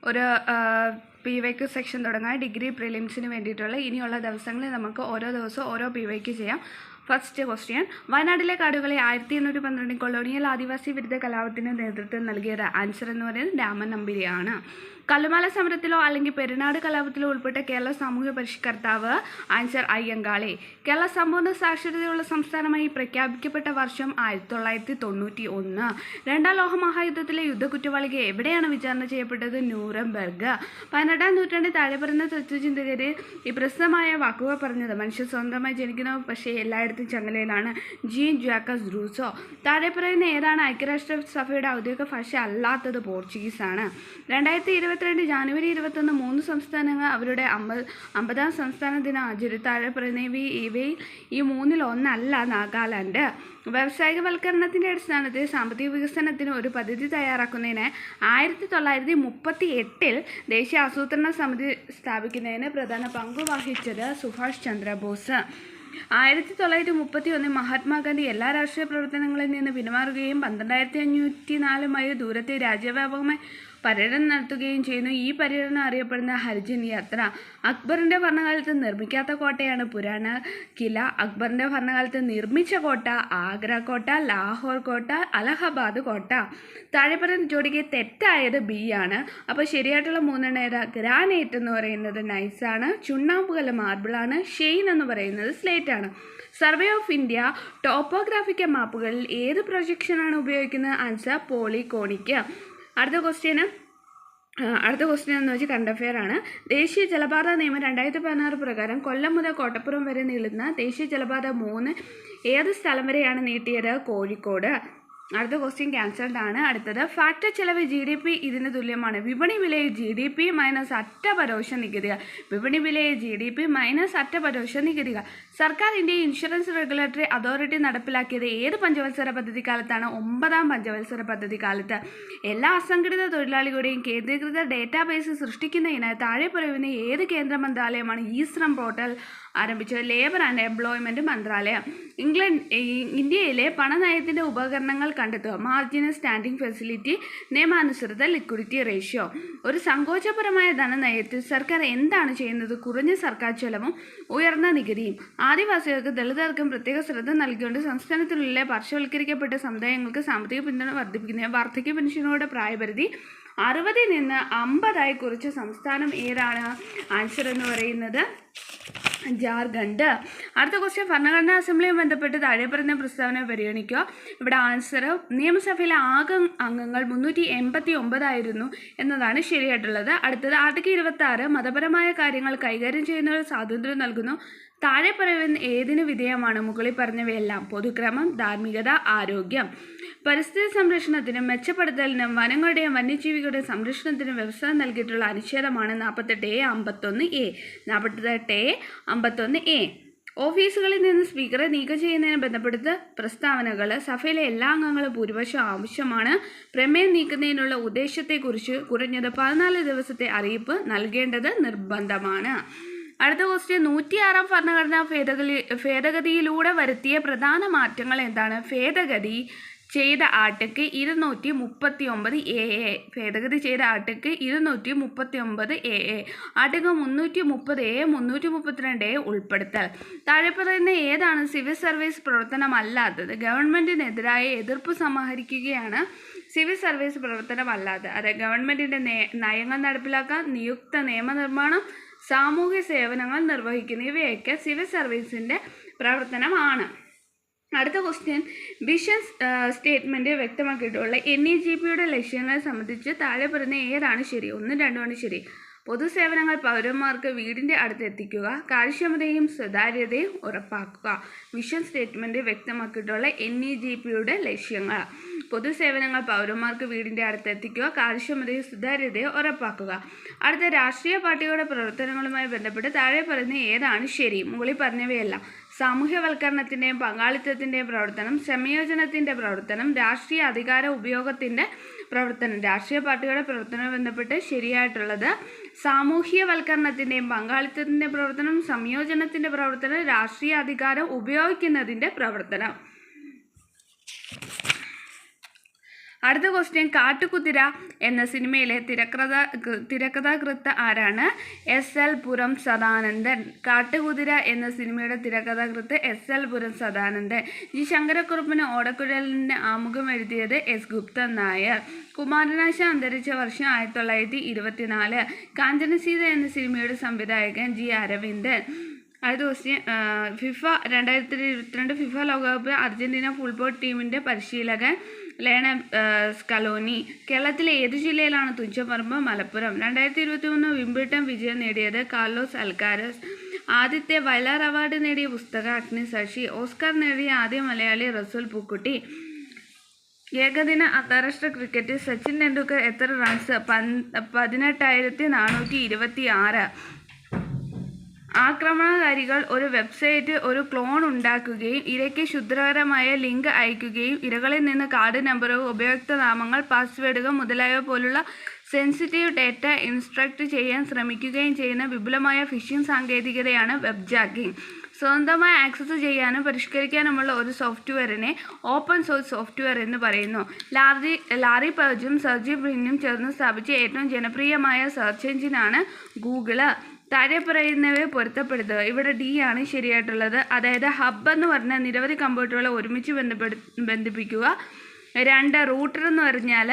ഒരു PYQ section തുടങ്ങാം. Degree പ്രിലിംസിന് വേണ്ടിയിട്ടുള്ള ഇനിയുള്ള ദിവസങ്ങളിൽ നമുക്ക് ഓരോ ദിവസവും ഓരോ PYQ ചെയ്യാം. ഫസ്റ്റ് ക്വസ്റ്റ്യൻ, വയനാട്ടിലെ കാടുകളെ 1812 കൊളോണിയൽ ആദിവാസി വിരുദ്ധ കലാപത്തിന് നേതൃത്വം നൽകിയത് ആൻസർ എന്ന് പറയുന്നത് രാമൻ നമ്പൂതിരിയാണ്. കല്ലുമാല സമരത്തിലോ അല്ലെങ്കിൽ പെരുന്നാട് കലാപത്തിലോ ഉൾപ്പെട്ട കേരള സാമൂഹ്യ പരിഷ്കർത്താവ് ആൻസർ അയ്യങ്കാളി. കേരള സമ്പൂർണ്ണ സാക്ഷരതയുള്ള സംസ്ഥാനമായി പ്രഖ്യാപിക്കപ്പെട്ട വർഷം 1991. രണ്ടാം ലോകമഹായുദ്ധത്തിലെ യുദ്ധക്കുറ്റവാളികൾ എവിടെയാണ് വിചാരണ ചെയ്യപ്പെട്ടത്? ന്യൂറംബർഗ്. 18ാം നൂറ്റാണ്ടിൽ താഴെ പറയുന്ന തത്വചിന്തകര് ഈ പ്രസിദ്ധമായ വാക്കുകൾ പറഞ്ഞത് മനുഷ്യർ സ്വന്തമായി ജനിക്കുന്നു പക്ഷേ എല്ലായിടത്തും ചങ്ങലയിലാണ്. Gene Jacques Rousseau. താഴെ പറയുന്ന ഏതാണ് ഐക്യരാഷ്ട്ര സഭയുടെ ഔദ്യോഗിക ഭാഷ അല്ലാത്തത്? പോർച്ചുഗീസാണ്. 2022 ജാനുവരി 21 3 സംസ്ഥാനങ്ങൾ അവരുടെ 50ാം സംസ്ഥാന ദിനം ആചരിച്ചു. താഴെ പറയുന്ന ഇവയിൽ ഈ മൂന്നിൽ ഒന്നല്ല നാഗാലാൻഡ്. വ്യാവസായികവൽക്കരണത്തിൻ്റെ അടിസ്ഥാനത്തിൽ സാമ്പത്തിക വികസനത്തിന് ഒരു പദ്ധതി തയ്യാറാക്കുന്നതിന് 1938 ദേശീയ ആസൂത്രണ സമിതി സ്ഥാപിക്കുന്നതിന് പ്രധാന പങ്ക് വഹിച്ചത് സുഭാഷ് ചന്ദ്രബോസ്. 1931 മഹാത്മാഗാന്ധി എല്ലാ രാഷ്ട്രീയ പ്രവർത്തനങ്ങളിൽ നിന്ന് പിന്മാറുകയും 12504 മൈൽ ദൂരത്തെ രാജ്യവ്യാപകമായി പര്യടനം നടത്തുകയും ചെയ്യുന്നു. ഈ പര്യടനം അറിയപ്പെടുന്ന ഹരിജൻ യാത്ര. അക്ബറിൻ്റെ ഭരണകാലത്ത് നിർമ്മിക്കാത്ത കോട്ടയാണ് പുരാണ കില. അക്ബറിൻ്റെ ഭരണകാലത്ത് നിർമ്മിച്ച കോട്ട ആഗ്ര കോട്ട, ലാഹോർ കോട്ട, അലഹബാദ് കോട്ട. താഴെ പറയുന്ന ജോഡിക്ക് തെറ്റായത് ബി ആണ്. അപ്പോൾ ശരിയായിട്ടുള്ള മൂന്നെണ്ണം ഏതാ? ഗ്രാനൈറ്റ് എന്ന് പറയുന്നത് നൈസാണ്, ചുണ്ണാമ്പുകല്ല് മാർബിളാണ്, ഷെയ്ൻ എന്ന് പറയുന്നത് സ്ലേറ്റാണ്. സർവേ ഓഫ് ഇന്ത്യ ടോപ്പോഗ്രാഫിക്കൽ മാപ്പുകളിൽ ഏത് പ്രൊജക്ഷനാണ് ഉപയോഗിക്കുന്നത്? ആൻസർ പോളികോണിക്. അടുത്ത ക്വസ്റ്റ്യൻ എന്ന് വെച്ചാൽ കറണ്ട് അഫെയർ ആണ്. ദേശീയ ജലപാത നിയമം 2016 പ്രകാരം കൊല്ലം മുതൽ കോട്ടപ്പുറം വരെ നീളുന്ന ദേശീയ ജലപാത 3 ഏത് സ്ഥലം വരെയാണ് നീട്ടിയത്? കോഴിക്കോട്. അടുത്ത ക്വസ്റ്റ്യൻ ക്യാൻസൽഡ് ആണ്. അടുത്തത്, ഫാക്ടർ ചെലവ് GDP ഇതിന് തുല്യമാണ്. വിപണി വിലയിൽ GDP മൈനസ് അറ്റ പരോക്ഷ നികുതികൾ. വിപണി വിലയിൽ GDP മൈനസ് അറ്റ പരോക്ഷ നികുതികൾ. സർക്കാർ ഇന്ത്യ ഇൻഷുറൻസ് റെഗുലേറ്ററി അതോറിറ്റി നടപ്പിലാക്കിയത് ഏത് പഞ്ചവത്സര പദ്ധതി കാലത്താണ്? 9ാം പഞ്ചവത്സര പദ്ധതി കാലത്ത്. എല്ലാ അസംഘടിത തൊഴിലാളികളുടെയും കേന്ദ്രീകൃത ഡേറ്റാബേസ് സൃഷ്ടിക്കുന്നതിനായി താഴെ പറയുന്ന ഏത് കേന്ദ്ര മന്ത്രാലയമാണ് ഈശ്രം പോർട്ടൽ ആരംഭിച്ചത്? ലേബർ ആൻഡ് എംപ്ലോയ്മെൻറ്റ് മന്ത്രാലയം. ഇന്ത്യയിലെ പണനയത്തിൻ്റെ ഉപകരണങ്ങൾ കണ്ടെത്തുക. മാർജിനൽ സ്റ്റാൻഡിംഗ് ഫെസിലിറ്റി, നിയമാനുസൃത ലിക്വിഡിറ്റി റേഷ്യോ. ഒരു സങ്കോചപരമായ ധനനയത്തിൽ സർക്കാർ എന്താണ് ചെയ്യുന്നത്? കുറഞ്ഞ സർക്കാർ ചെലവും ഉയർന്ന നികുതിയും. ആദിവാസികൾക്ക് ദളിതർക്കും പ്രത്യേക ശ്രദ്ധ നൽകിക്കൊണ്ട് സംസ്ഥാനത്തിനുള്ളിലെ പാർശ്വവൽക്കരിക്കപ്പെട്ട സമുദായങ്ങൾക്ക് സാമ്പത്തിക പിന്തുണ വർദ്ധിപ്പിക്കുന്ന വാർദ്ധക്യ പെൻഷനുകളുടെ പ്രായപരിധി 60 നിന്ന് 50 കുറിച്ച സംസ്ഥാനം ഏതാണ്? ആൻസർ എന്ന് പറയുന്നത് ജാർഖണ്ഡ്. അടുത്ത ക്വസ്റ്റ്യൻ, ഭരണഘടനാ അസംബ്ലിയുമായി ബന്ധപ്പെട്ട് താഴെ പറയുന്ന പ്രസ്താവന പരിഗണിക്കുക. ഇവിടെ ആൻസർ നിയമസഭയിലെ ആകെ അംഗങ്ങൾ 389 ആയിരുന്നു എന്നതാണ് ശരിയായിട്ടുള്ളത്. അടുത്തത്, ആർട്ടിക്കിൾ 26 മതപരമായ കാര്യങ്ങൾ കൈകാര്യം ചെയ്യുന്നവർക്ക് സ്വാതന്ത്ര്യം നൽകുന്നു. താഴെ പറയുന്ന ഏതിന് വിധേയമാണ്? മുകളിൽ പറഞ്ഞവയെല്ലാം. പൊതുക്രമം, ധാർമ്മികത, ആരോഗ്യം. പരിസ്ഥിതി സംരക്ഷണത്തിനും മെച്ചപ്പെടുത്തലിനും വനങ്ങളുടെയും വന്യജീവികളുടെയും സംരക്ഷണത്തിനും വ്യവസ്ഥ നൽകിയിട്ടുള്ള അനുച്ഛേദമാണ് 48A 51A. 48A 51A. ഓഫീസുകളിൽ നിന്ന് സ്പീക്കറെ നീക്കം ചെയ്യുന്നതിന് ബന്ധപ്പെടുത്ത പ്രസ്താവനകൾ. സഭയിലെ എല്ലാ അംഗങ്ങളും ഭൂരിപക്ഷം ആവശ്യമാണ്. പ്രമേയം നീക്കുന്നതിനുള്ള ഉദ്ദേശത്തെക്കുറിച്ച് കുറഞ്ഞത് 14 ദിവസത്തെ അറിയിപ്പ് നൽകേണ്ടത് നിർബന്ധമാണ്. അടുത്ത ക്വസ്റ്റ്യൻ, 106ാം ഭരണഘടനാ ഭേദഗതിയിലൂടെ വരുത്തിയ പ്രധാന മാറ്റങ്ങൾ എന്താണ്? ഭേദഗതി ചെയ്ത ആർട്ടിക്കിൾ 239AA. ഭേദഗതി ചെയ്ത article 239AA. Article 330A 332A ഉൾപ്പെടുത്തൽ. താഴെ പറയുന്ന ഏതാണ് സിവിൽ സർവീസ് പ്രവർത്തനമല്ലാത്തത്? ഗവൺമെൻറ്റിനെതിരായ എതിർപ്പ് സമാഹരിക്കുകയാണ് സിവിൽ സർവീസ് പ്രവർത്തനമല്ലാതെ. അത് ഗവൺമെൻറ്റിൻ്റെ നയങ്ങൾ നടപ്പിലാക്കാൻ, നിയുക്ത നിയമനിർമ്മാണം, സാമൂഹ്യ സേവനങ്ങൾ നിർവഹിക്കുന്ന ഇവയൊക്കെ സിവിൽ സർവീസിൻ്റെ പ്രവർത്തനമാണ്. അടുത്ത ക്വസ്റ്റ്യൻ, വിഷൻ സ്റ്റേറ്റ്മെൻറ്റ് വ്യക്തമാക്കിയിട്ടുള്ള NEGPയുടെ ലക്ഷ്യങ്ങളെ സംബന്ധിച്ച് താഴെ പറയുന്ന ഏതാണ് ശരി? 1, 2 ശരി. പൊതുസേവനങ്ങൾ പൗരന്മാർക്ക് വീടിൻ്റെ അടുത്ത് എത്തിക്കുക, കാര്യക്ഷമതയും സുതാര്യതയും ഉറപ്പാക്കുക. വിഷൻ സ്റ്റേറ്റ്മെൻറ്റ് വ്യക്തമാക്കിയിട്ടുള്ള NEGPയുടെ ലക്ഷ്യങ്ങൾ. പൊതുസേവനങ്ങൾ പൗരന്മാർക്ക് വീടിൻ്റെ അടുത്ത് എത്തിക്കുക, കാര്യക്ഷമതയും സുതാര്യതയും ഉറപ്പാക്കുക. അടുത്ത, രാഷ്ട്രീയ പാർട്ടികളുടെ പ്രവർത്തനങ്ങളുമായി ബന്ധപ്പെട്ട് താഴെ പറയുന്ന ഏതാണ് ശരി? മുകളിൽ പറഞ്ഞവയല്ല. സാമൂഹ്യവൽക്കരണത്തിൻ്റെയും പങ്കാളിത്തത്തിൻ്റെയും പ്രവർത്തനം, സംയോജനത്തിൻ്റെ പ്രവർത്തനം, രാഷ്ട്രീയ അധികാര ഉപയോഗത്തിൻ്റെ പ്രവർത്തനം. രാഷ്ട്രീയ പാർട്ടികളുടെ പ്രവർത്തനവുമായി ബന്ധപ്പെട്ട് ശരിയായിട്ടുള്ളത് സാമൂഹ്യവൽക്കരണത്തിൻ്റെയും പങ്കാളിത്തത്തിൻ്റെ പ്രവർത്തനം, സംയോജനത്തിൻ്റെ പ്രവർത്തനം, രാഷ്ട്രീയ അധികാരം ഉപയോഗിക്കുന്നതിൻ്റെ പ്രവർത്തനം. അടുത്ത ക്വസ്റ്റ്യൻ, കാട്ടുകുതിര എന്ന സിനിമയിലെ തിരക്കഥാകൃത്ത് ആരാണ്? S.L. പുരം സദാനന്ദൻ. കാട്ടുകുതിര എന്ന സിനിമയുടെ തിരക്കഥാകൃത്ത് S.L. പുരം സദാനന്ദൻ. ജി ശങ്കരക്കുറുപ്പിന് ഓടക്കുഴലിൻ്റെ ആമുഖം എഴുതിയത് S. ഗുപ്തൻ നായർ. കുമാരനാശാൻ അന്തരിച്ച വർഷം 1924. കാഞ്ചനസീത എന്ന സിനിമയുടെ സംവിധായകൻ G. അരവിന്ദൻ. അടുത്ത ക്വസ്റ്റ്യൻ, 2022 ഫിഫ ലോകകപ്പ് അർജന്റീന ഫുട്ബോൾ ടീമിൻ്റെ പരിശീലകൻ ലയണൽ സ്കലോനി. കേരളത്തിലെ ഏത് ജില്ലയിലാണ് തുഞ്ചപ്പറമ്പ്? മലപ്പുറം. 2023 വിംബിൾട്ടൺ വിജയം നേടിയത് കാർലോസ് അൽക്കാരസ്. ആദ്യത്തെ വയലാർ അവാർഡ് നേടിയ പുസ്തകം അഗ്നിസാക്ഷി. ഓസ്കാർ നേടിയ ആദ്യ മലയാളി റസൂൽ പൂക്കുട്ടി. ഏകദിന അന്താരാഷ്ട്ര ക്രിക്കറ്റിൽ സച്ചിൻ ടെണ്ടുൽക്കർ എത്ര റൺസ്? 18,426. ആക്രമണകാരികൾ ഒരു വെബ്സൈറ്റ് ഒരു ക്ലോൺ ഉണ്ടാക്കുകയും ഇരയ്ക്ക് ക്ഷുദ്രകരമായ ലിങ്ക് അയക്കുകയും ഇരകളിൽ നിന്ന് കാർഡ് നമ്പറുകൾ, ഉപയോക്തൃനാമങ്ങൾ, പാസ്വേഡുകൾ മുതലായവ പോലുള്ള സെൻസിറ്റീവ് ഡേറ്റ ഇൻസ്ട്രക്ട് ചെയ്യാൻ ശ്രമിക്കുകയും ചെയ്യുന്ന വിപുലമായ ഫിഷിംഗ് സാങ്കേതികതയാണ് വെബ് ജാക്കിംഗ്. സ്വന്തമായി ആക്സസ് ചെയ്യാനും പരിഷ്കരിക്കാനുമുള്ള ഒരു സോഫ്റ്റ്വെയറിനെ ഓപ്പൺ സോഴ്സ് സോഫ്റ്റ്വെയർ എന്ന് പറയുന്നു. ലാറി പേജും സെർജി ബ്രിനും ചേർന്ന് സ്ഥാപിച്ച ഏറ്റവും ജനപ്രിയമായ സെർച്ച് എഞ്ചിനാണ് ഗൂഗിള്. താഴെ പറയുന്നവയെ പൊരുത്തപ്പെടുത്തുക. ഇവിടെ D ആണ് ശരിയായിട്ടുള്ളത്. അതായത് ഹബ് എന്ന് പറഞ്ഞാൽ നിരവധി കമ്പ്യൂട്ടറുകളെ ഒരുമിച്ച് ബന്ധിപ്പിക്കുക. 2 റൂട്ടർ എന്ന് പറഞ്ഞാൽ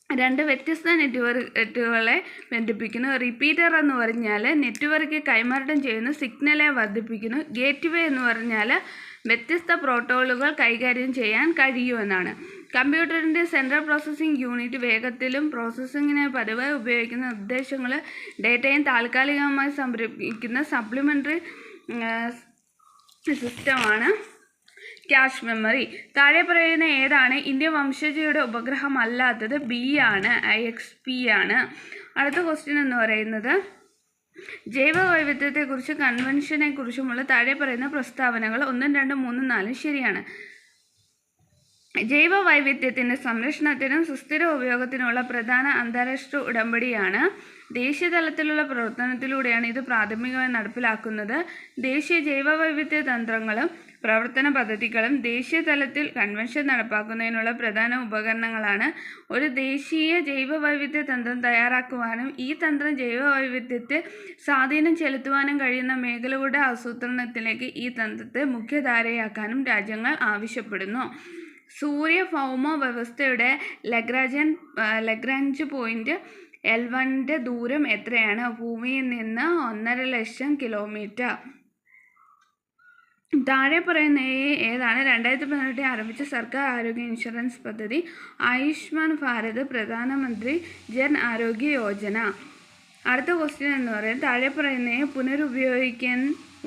2 വ്യത്യസ്ത നെറ്റ്വർക്കുകളെ ബന്ധിപ്പിക്കുന്നു. റിപ്പീറ്റർ എന്ന് പറഞ്ഞാൽ നെറ്റ്വർക്ക് കൈമാറ്റം ചെയ്യുന്നു, സിഗ്നലെ വർദ്ധിപ്പിക്കുന്നു. ഗേറ്റ്വേ എന്ന് പറഞ്ഞാൽ വ്യത്യസ്ത പ്രോട്ടോക്കോളുകൾ കൈകാര്യം ചെയ്യാൻ കഴിയുമെന്നാണ്. കമ്പ്യൂട്ടറിൻ്റെ സെൻട്രൽ പ്രോസസ്സിംഗ് യൂണിറ്റ് വേഗത്തിലും പ്രോസസ്സിങ്ങിന് പതിവായി ഉപയോഗിക്കുന്ന നിർദ്ദേശങ്ങൾ ഡേറ്റയും താൽക്കാലികമായി സംഭരിക്കുന്ന സപ്ലിമെൻ്ററി സിസ്റ്റമാണ് ക്യാഷ് മെമ്മറി. താഴെ പറയുന്ന ഏതാണ് ഇന്ത്യൻ വംശജയുടെ ഉപഗ്രഹമല്ലാത്തത്? B ആണ്, IXP ആണ്. അടുത്ത ക്വസ്റ്റ്യൻ എന്ന് പറയുന്നത്, ജൈവ വൈവിധ്യത്തെക്കുറിച്ച് കൺവെൻഷനെക്കുറിച്ചുമുള്ള താഴെ പറയുന്ന പ്രസ്താവനകൾ 1, 2, 3, 4 ശരിയാണ്. ജൈവ വൈവിധ്യത്തിൻ്റെ സംരക്ഷണത്തിനും സുസ്ഥിര ഉപയോഗത്തിനുമുള്ള പ്രധാന അന്താരാഷ്ട്ര ഉടമ്പടിയാണ്. ദേശീയ തലത്തിലുള്ള പ്രവർത്തനത്തിലൂടെയാണ് ഇത് പ്രാഥമികമായി നടപ്പിലാക്കുന്നത്. ദേശീയ ജൈവ വൈവിധ്യ തന്ത്രങ്ങളും പ്രവർത്തന പദ്ധതികളും ദേശീയ തലത്തിൽ കൺവെൻഷൻ നടപ്പാക്കുന്നതിനുള്ള പ്രധാന ഉപകരണങ്ങളാണ്. ഒരു ദേശീയ ജൈവ വൈവിധ്യ തന്ത്രം തയ്യാറാക്കുവാനും ഈ തന്ത്രം ജൈവ വൈവിധ്യത്തെ സ്വാധീനം ചെലുത്തുവാനും കഴിയുന്ന മേഖലകളുടെ ആസൂത്രണത്തിലേക്ക് ഈ തന്ത്രത്തെ മുഖ്യധാരയാക്കാനും രാജ്യങ്ങൾ ആവശ്യപ്പെടുന്നു. സൂര്യഭൗമ വ്യവസ്ഥയുടെ ലഗ്രാഞ്ച് പോയിന്റ് L1 ദൂരം എത്രയാണ്? ഭൂമിയിൽ നിന്ന് 1.5 ലക്ഷം കിലോമീറ്റർ. താഴെ പറയുന്ന ഏതാണ് 2018 ആരംഭിച്ച സർക്കാർ ആരോഗ്യ ഇൻഷുറൻസ് പദ്ധതി? ആയുഷ്മാൻ ഭാരത്, പ്രധാനമന്ത്രി ജൻ ആരോഗ്യ യോജന. അടുത്ത ക്വസ്റ്റ്യൻ എന്ന് പറയുന്നത്, താഴെ പറയുന്നവയെ പുനരുപയോഗിക്കാൻ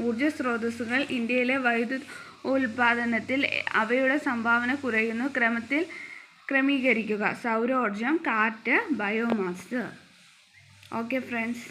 ഊർജ്ജ സ്രോതസ്സുകൾ ഇന്ത്യയിലെ വൈദ്യുത ഉൽപാദനത്തിൽ അവയുടെ സംഭാവന കുറയുന്നു ക്രമത്തിൽ ക്രമീകരിക്കുക. സൗരോർജം, കാറ്റ്, ബയോമാസ്. Okay friends.